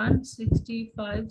165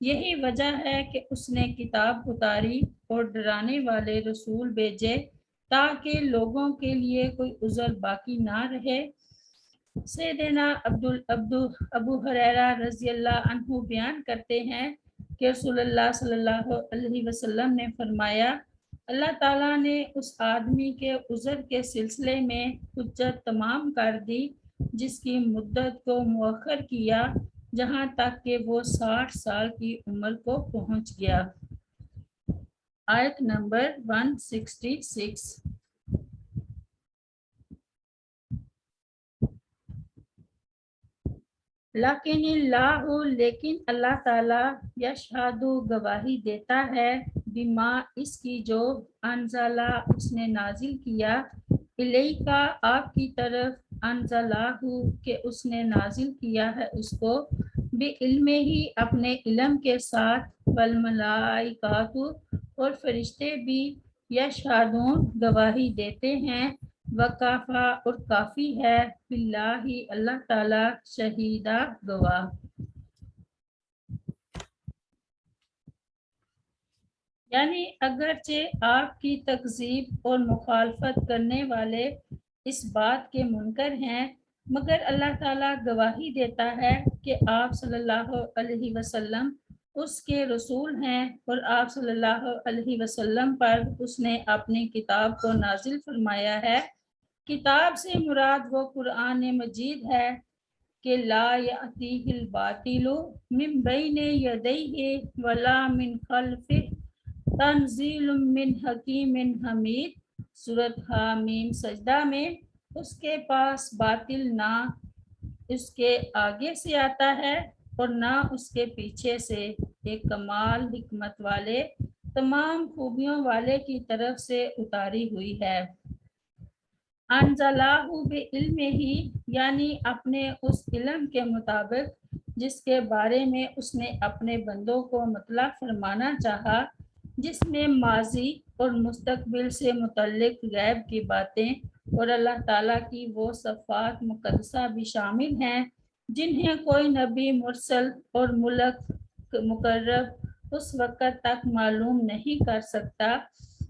یہی وجہ ہے کہ اس نے کتاب اتاری اور ڈرانے والے رسول بھیجے تاکہ لوگوں کے لیے کوئی عذر باقی نہ رہے۔ سیدنا ابو ہریرہ رضی اللہ عنہ بیان کرتے ہیں کہ رسول اللہ صلی اللہ علیہ وسلم نے فرمایا، اللہ تعالیٰ نے اس آدمی کے عذر کے سلسلے میں حجت تمام کر دی جس کی مدت کو مؤخر کیا جہاں تک کہ وہ 60 سال کی عمر کو پہنچ گیا۔ آیت نمبر 166۔ لیکن اللہ تعالیٰ یشہد گواہی دیتا ہے بما اس کی جو انزلہ اس نے نازل کیا، الیکا آپ کی طرف، انزلہ کہ اس نے نازل کیا ہے اس کو، بعلم ہی اپنے علم کے ساتھ، والملائکات اور فرشتے بھی، یشہدون گواہی دیتے ہیں، وکافا اور کافی ہے، باللہ اللہ تعالیٰ، شہیدہ گواہ۔ یعنی اگرچہ آپ کی تکذیب اور مخالفت کرنے والے اس بات کے منکر ہیں، مگر اللہ تعالیٰ گواہی دیتا ہے کہ آپ صلی اللہ علیہ وسلم اس کے رسول ہیں اور آپ صلی اللہ علیہ وسلم پر اس نے اپنی کتاب کو نازل فرمایا ہے۔ کتاب سے مراد وہ قرآن مجید ہے کہ لا یأتیہ الباطل من بین یدیہ ولا من خلفہ تنزیل من حکیم حمید۔ سورۃ حامیم سجدہ میں اس کے پاس باطل نہ اس کے آگے سے آتا ہے اور نہ اس کے پیچھے سے، ایک کمال حکمت والے تمام خوبیوں والے کی طرف سے اتاری ہوئی ہے۔ انزلہ بعلم ہی یعنی اپنے اس علم کے مطابق جس کے بارے میں اس نے اپنے بندوں کو مطلع فرمانا چاہا، جس میں ماضی اور مستقبل سے متعلق غیب کی باتیں اور اللہ تعالیٰ کی وہ صفات مقدسہ بھی شامل ہیں جنہیں کوئی نبی مرسل اور ملک مقرب اس وقت تک معلوم نہیں کر سکتا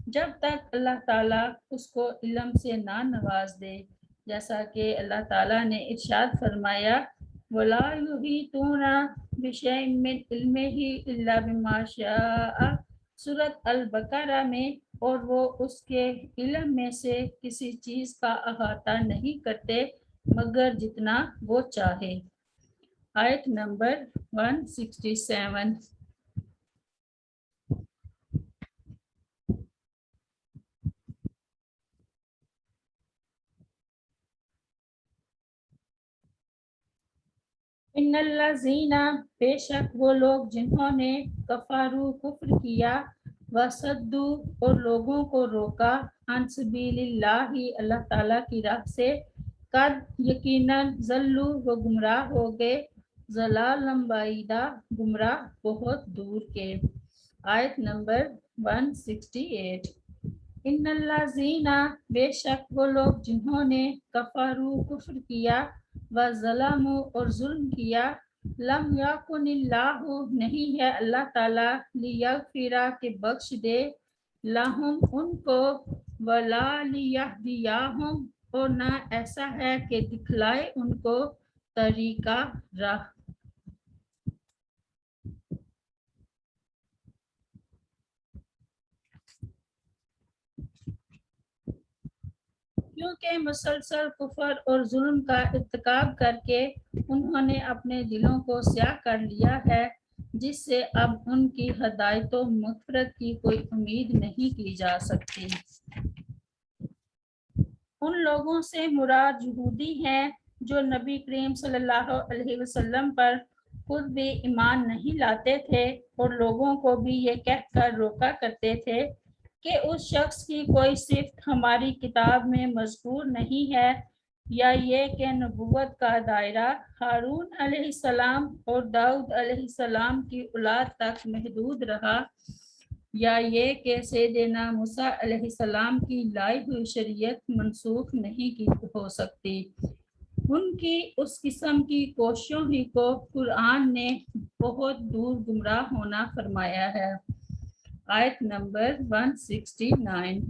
جب تک اللہ تعالیٰ اس کو علم سے نہ نواز دے، جیسا کہ اللہ تعالیٰ نے ارشاد فرمایا، وَلَا يُحِيطُونَ بِشَيْءٍ مِّنْ عِلْمِهِ إِلَّا بِمَا شَاءَ سورۃ البقرہ میں، اور وہ اس کے علم میں سے کسی چیز کا احاطہ نہیں کرتے مگر جتنا وہ چاہے۔ آیت نمبر 167۔ ان الذین بے شک وہ لوگ جنہوں نے کفروا کفر کیا، وصدوا اور لوگوں کو روکا، عن سبیل اللہ اللہ تعالیٰ کی راہ سے، قد یقیناً ضلوا وہ گمراہ ہو گئے، ضلالا بعیدا گمراہ بہت دور کے۔ آیت نمبر 168۔ ان الذین بے شک وہ لوگ جنہوں نے کفروا کفر کیا، وظلموا اور ظلم کیا، لم یکن اللہ نہیں ہے اللہ تعالیٰ، لیغفر کہ بخش دے، لہم ان کو، ولا لیہدیہم اور نہ ایسا ہے کہ دکھلائے ان کو، طریقہ راہ۔ کیونکہ مسلسل کفر اور ظلم کا ارتکاب کر کے انہوں نے اپنے دلوں کو سیاہ کر لیا ہے، جس سے اب ان کی ہدایت و مغفرت کی کوئی امید نہیں کی جا سکتی۔ ان لوگوں سے مراد یہودی ہیں جو نبی کریم صلی اللہ علیہ وسلم پر خود بھی ایمان نہیں لاتے تھے اور لوگوں کو بھی یہ کہہ کر روکا کرتے تھے کہ اس شخص کی کوئی صفت ہماری کتاب میں مذکور نہیں ہے، یا یہ کہ نبوت کا دائرہ ہارون علیہ السلام اور داؤد علیہ السلام کی اولاد تک محدود رہا، یا یہ کہ سیدنا موسیٰ علیہ السلام کی لائی ہوئی شریعت منسوخ نہیں کی ہو سکتی۔ ان کی اس قسم کی کوششوں ہی کو قرآن نے بہت دور گمراہ ہونا فرمایا ہے۔ آیت نمبر 169۔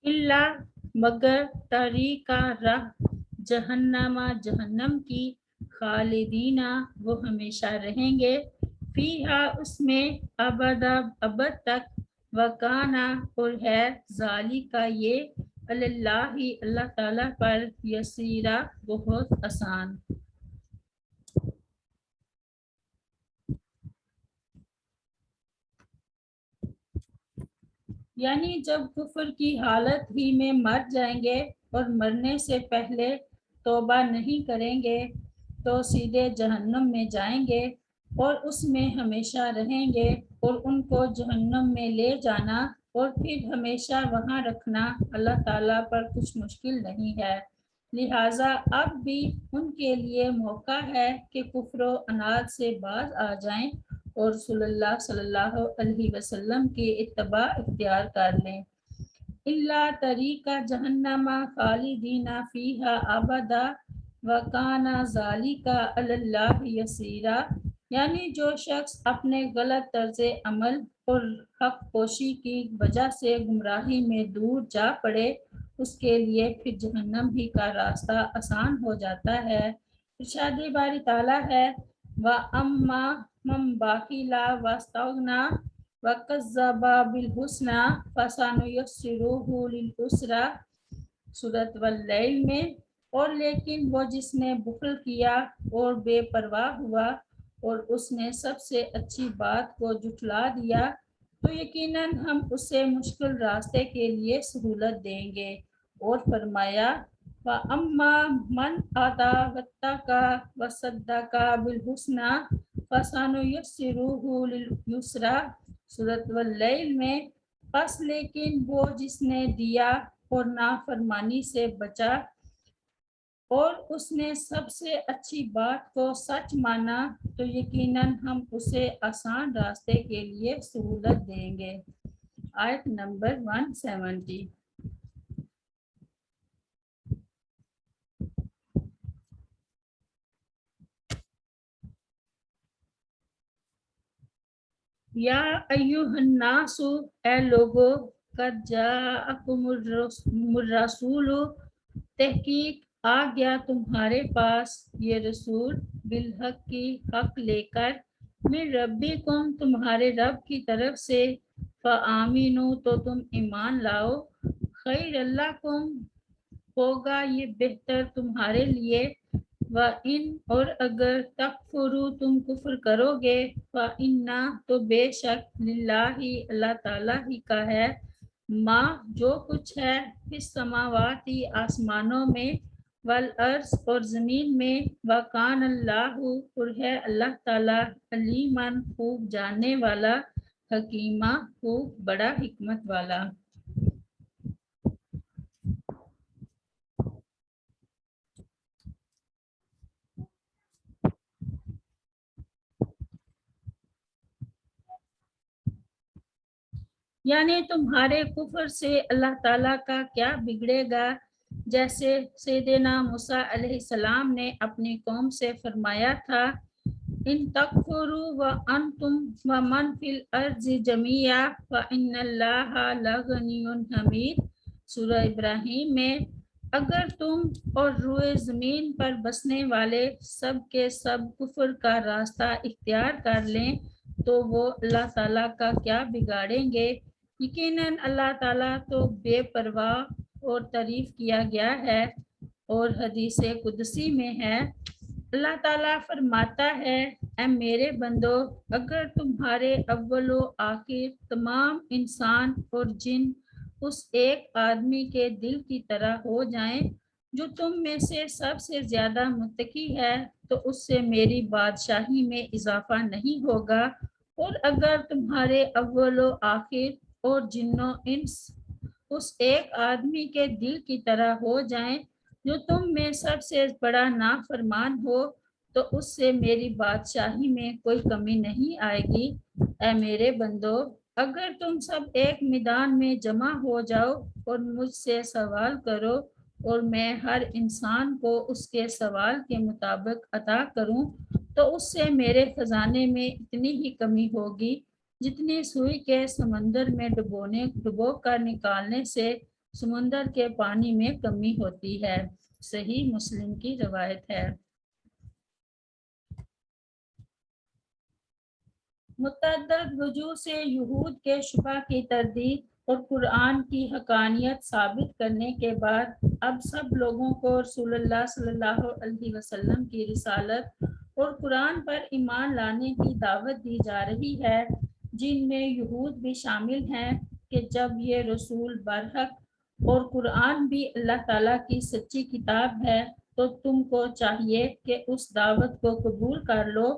اللہ مگر طریقہ راہ جہنم کی خالدینہ وہ ہمیشہ رہیں گے، فیہا اس میں ابد تک، وکانا اور ہے ذالکا یہ اللہ اللہ تعالیٰ پر یسیرا بہت آسان۔ یعنی جب کفر کی حالت ہی میں مر جائیں گے اور مرنے سے پہلے توبہ نہیں کریں گے تو سیدھے جہنم میں جائیں گے اور اس میں ہمیشہ رہیں گے، اور ان کو جہنم میں لے جانا اور پھر ہمیشہ وہاں رکھنا اللہ تعالیٰ پر کچھ مشکل نہیں ہے، لہٰذا اب بھی ان کے لیے موقع ہے کہ کفر و عناد سے باز آ جائیں اور رسول اللہ صلی اللہ علیہ وسلم کی اتباع اختیار کر لیں۔ اللہ طریقہ جہنم خالدین فیہا ابدا وکان ذالک علی اللہ یسیرا، یعنی جو شخص اپنے غلط طرز عمل اور حق پوشی کی وجہ سے گمراہی میں دور جا پڑے، اس کے لیے پھر جہنم ہی کا راستہ آسان ہو جاتا ہے۔ ارشاد باری تعالیٰ ہے وَأَمَّا مَن بَخِلَ وَاسْتَغْنَىٰ وَكَذَّبَ بِالْحُسْنَىٰ فَسَنُيَسِّرُهُ لِلْعُسْرَىٰ، سورۃ واللیل میں، اور لیکن وہ جس نے بخل کیا اور بے پرواہ ہوا اور اس نے سب سے اچھی بات کو جھٹلا دیا تو یقیناً ہم اسے مشکل راستے کے لیے سہولت دیں گے، اور فرمایا وَأَمَّا مَنْ آتَىٰ وَاتَّقَىٰ وَصَدَّقَ بِالْحُسْنَىٰ فَسَنُيَسِّرُهُ لِلْيُسْرَىٰ، سورۃ واللیل میں، پس لیکن وہ جس نے دیا اور نافرمانی سے بچا اور اس نے سب سے اچھی بات کو سچ مانا تو یقیناً ہم اسے آسان راستے کے لیے سہولت دیں گے۔ آیت نمبر 170۔ یا ایھا الناس، اے لوگو، قد جاءکم الرسول، تحقیق آ گیا تمہارے پاس یہ رسول، بالحق کی حق لے کر، من ربکم تمہارے رب کی طرف سے، فآمنوا تو تم ایمان لاؤ، خیر لکم ہوگا یہ بہتر تمہارے لیے، وَإِنْ اور اگر تکفروا تم کفر کرو گے، فَإِنَّ تو بے شک للہ اللہ تعالیٰ ہی کا ہے، ما جو کچھ ہے فی السماواتی آسمانوں میں، والارض اور زمین میں، وَكَانَ اللَّهُ اور ہے اللہ تعالیٰ، علیماً خوب جاننے والا، حکیمہ خوب بڑا حکمت والا۔ یعنی تمہارے کفر سے اللہ تعالیٰ کا کیا بگڑے گا، جیسے سیدنا موسیٰ علیہ السلام نے اپنی قوم سے فرمایا تھا ان تکفروا وانتم ومن فی الارض جمیعا فان اللہ لغنی حمید، سورہ ابراہیم میں، اگر تم اور روئے زمین پر بسنے والے سب کے سب کفر کا راستہ اختیار کر لیں تو وہ اللہ تعالیٰ کا کیا بگاڑیں گے، یقیناً اللہ تعالیٰ تو بے پرواہ اور تعریف کیا گیا ہے، اور حدیث قدسی میں ہے، اللہ تعالیٰ فرماتا ہے، اے میرے بندو، اگر تمہارے اول و آخر تمام انسان اور جن اس ایک آدمی کے دل کی طرح ہو جائیں جو تم میں سے سب سے زیادہ متقی ہے، تو اس سے میری بادشاہی میں اضافہ نہیں ہوگا، اور اگر تمہارے اول و آخر اور جن و انس اس ایک آدمی کے دل کی طرح ہو جائیں جو تم میں سب سے بڑا نافرمان ہو، تو اس سے میری بادشاہی میں کوئی کمی نہیں آئے گی۔ اے میرے بندو، اگر تم سب ایک میدان میں جمع ہو جاؤ اور مجھ سے سوال کرو، اور میں ہر انسان کو اس کے سوال کے مطابق عطا کروں، تو اس سے میرے خزانے میں اتنی ہی کمی ہوگی جتنی سوئی کے سمندر میں ڈبو کر نکالنے سے سمندر کے پانی میں کمی ہوتی ہے۔ صحیح مسلم کی روایت ہے۔ متعدد وجوہ سے یہود کے شبہ کی تردید اور قرآن کی حقانیت ثابت کرنے کے بعد اب سب لوگوں کو رسول اللہ صلی اللہ علیہ وسلم کی رسالت اور قرآن پر ایمان لانے کی دعوت دی جا رہی ہے، جن میں یہود بھی شامل ہیں، کہ جب یہ رسول برحق اور قرآن بھی اللہ تعالیٰ کی سچی کتاب ہے، تو تم کو چاہیے کہ اس دعوت کو قبول کر لو،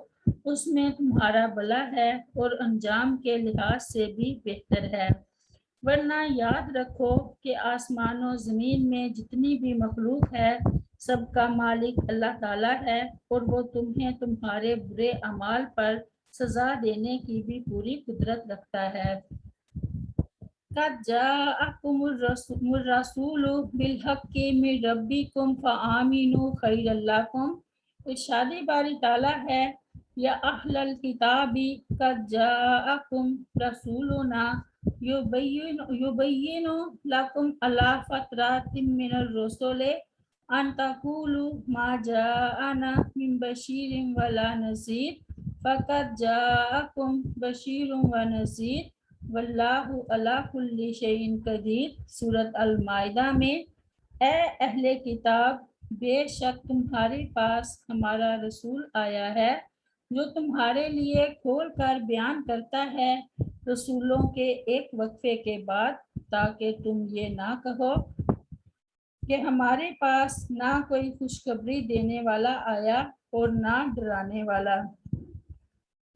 اس میں تمہارا بھلا ہے اور انجام کے لحاظ سے بھی بہتر ہے۔ ورنہ یاد رکھو کہ آسمان و زمین میں جتنی بھی مخلوق ہے، سب کا مالک اللہ تعالیٰ ہے، اور وہ تمہیں تمہارے برے اعمال پر سزا دینے کی بھی پوری قدرت رکھتا ہے۔ قد جاءکم الرسول بالحق من ربکم فآمنوا خیرا لکم۔ ارشاد باری تعالیٰ ہے، یا اہل الکتاب قد جاءکم رسولنا یبین لکم علی فترات من الرسل ان تقولوا ما جاءنا من بشیر ولا نذیر فقد جاءکم بشیر ونذیر واللہ علی کل شیء قدیر۔ سورۃ المائدہ میں، اے اہل کتاب، بے شک تمہارے پاس ہمارا رسول آیا ہے جو تمہارے لیے کھول کر بیان کرتا ہے رسولوں کے ایک وقفے کے بعد، تاکہ تم یہ نہ کہو کہ ہمارے پاس نہ کوئی خوشخبری دینے والا آیا اور نہ ڈرانے والا،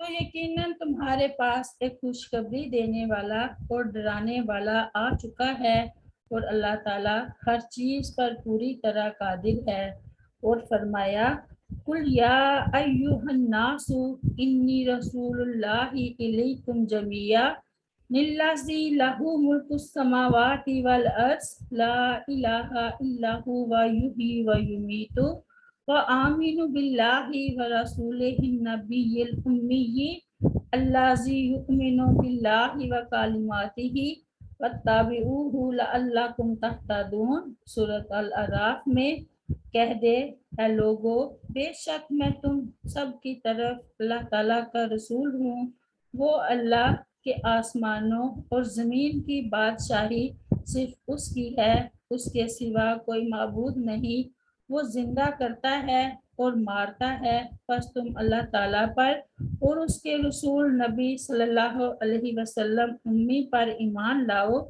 تو یقیناً تمہارے پاس ایک خوشخبری دینے والا اور ڈرانے والا آ چکا ہے، اور اللہ تعالیٰ ہر چیز پر پوری طرح قادر ہے۔ اور فرمایا، قل یا ایھا الناس انی رسول اللہ الیکم جمیعا الذی لہ ملک السماوات والارض لا الہ الا ھو یحیی ویمیت وآمنوا باللہ ورسولہ النبی الامی الذی یؤمن باللہ وکلماتہ واتبعوہ لعلکم تہتدون۔ سورۃ الاعراف میں، کہہ دے، اے لوگو، بے شک میں تم سب کی طرف اللہ تعالیٰ کا رسول ہوں۔ وہ اللہ کے آسمانوں اور زمین کی بادشاہی صرف اس کی ہے، اس کے سوا کوئی معبود نہیں۔ وہ زندہ کرتا ہے اور مارتا ہے، پس تم اللہ تعالیٰ پر اور اس کے رسول نبی صلی اللہ علیہ وسلم امی پر ایمان لاؤ،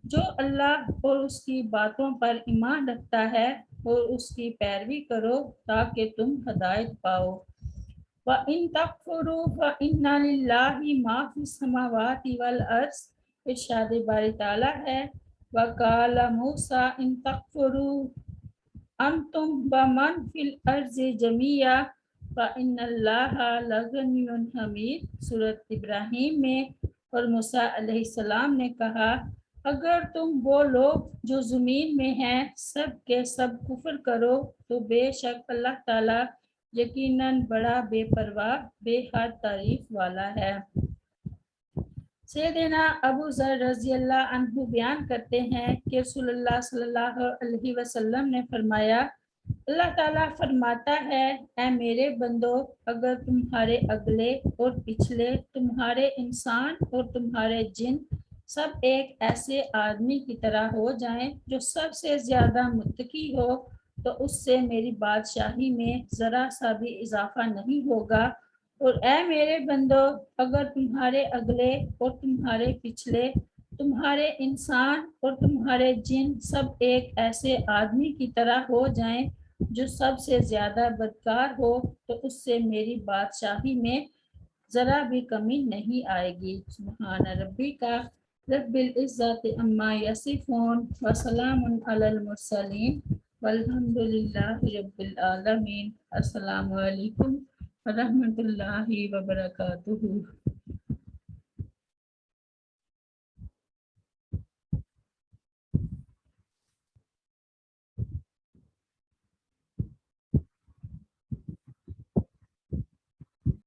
جو اللہ اور اس کی باتوں پر ایمان رکھتا ہے، اور اس کی پیروی کرو تاکہ تم ہدایت پاؤ۔ وَإِن تَكْفُرُوا فَإِنَّ لِلَّهِ مَا فِي السَّمَاوَاتِ وَالْأَرْضِ۔ ارشاد باری تعالیٰ ہے، وَقَالَ مُوسَىٰ إِن تَكْفُرُوا أَنْتُمْ وَمَنْ فِي الْأَرْضِ جَمِيعًا فَإِنَّ اللَّهَ لَغَنِيٌّ حَمِيدٌ۔ سورۃ ابراہیم میں، اور موسیٰ علیہ السلام نے کہا، اگر تم وہ لوگ جو زمین میں ہیں سب کے سب کفر کرو، تو بے شک اللہ تعالیٰ یقیناً بڑا بے پرواہ بے حد تعریف والا ہے۔ سیدنا ابو ذر رضی اللہ عنہ بیان کرتے ہیں کہ رسول اللہ صلی اللہ علیہ وسلم نے فرمایا، اللہ تعالیٰ فرماتا ہے، اے میرے بندو، اگر تمہارے اگلے اور پچھلے، تمہارے انسان اور تمہارے جن سب ایک ایسے آدمی کی طرح ہو جائیں جو سب سے زیادہ متقی ہو تو اس سے میری بادشاہی میں ذرا سا بھی اضافہ نہیں ہوگا۔ اور اے میرے بندو، اگر تمہارے اگلے اور تمہارے پچھلے، تمہارے انسان اور تمہارے جن سب ایک ایسے آدمی کی طرح ہو جائیں جو سب سے زیادہ بدکار ہو تو اس سے میری بادشاہی میں ذرا بھی کمی نہیں آئے گی۔ سبحان ربی کا رب العزت عما یصفون وسلام علی المرسلین والحمد للہ رب العالمین۔ السلام علیکم ورحمۃ اللہ وبرکاتہ۔